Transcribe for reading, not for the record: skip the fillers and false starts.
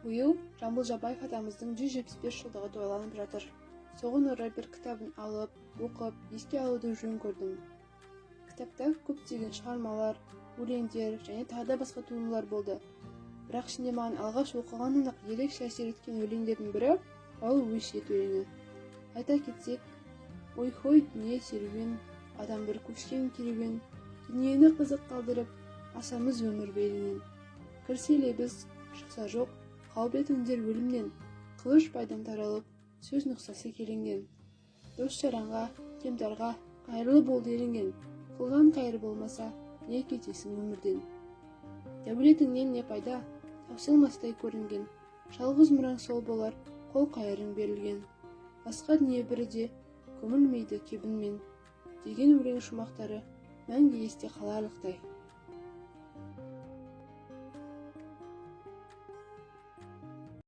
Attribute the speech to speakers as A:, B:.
A: Быйыл Жамбыл Жабаев атамыздың 175 жылдығы тойланып жатыр. Соған орай бір кітабын алып, оқып, еске алуды жөн көрдім. Кітапта көптеген шығармалар, өлеңдер және тағы да басқа туындылар болды. Бірақ ішінде маған алғаш оқығаннан-ақ ерекше әсер еткен өлеңдердің бірі ол өсиет өлеңі. Айта кетсек, ой-хой дүние серуен, адам бір көшкен керуен, дүниені қызық қалдырып, асамыз өмір белінен. Кірселе біз, шықса жоқ, қаубет үндер өлімнен, қылыш байдан таралып, сөз нұқсасы келінген. Дос жаранға, кемдарға, қайырлы бол делінген, қылған қайыр болмаса, не кетесің өмірден. Дәулетіңнен не пайда, таусылмастай көрінген, жалғыз мұраң сол болар, қол қайырың берілген. Басқа дүние бірде, көмілмейді кебінмен, деген өлең шумақтары мәңгі есте қаларлықтай.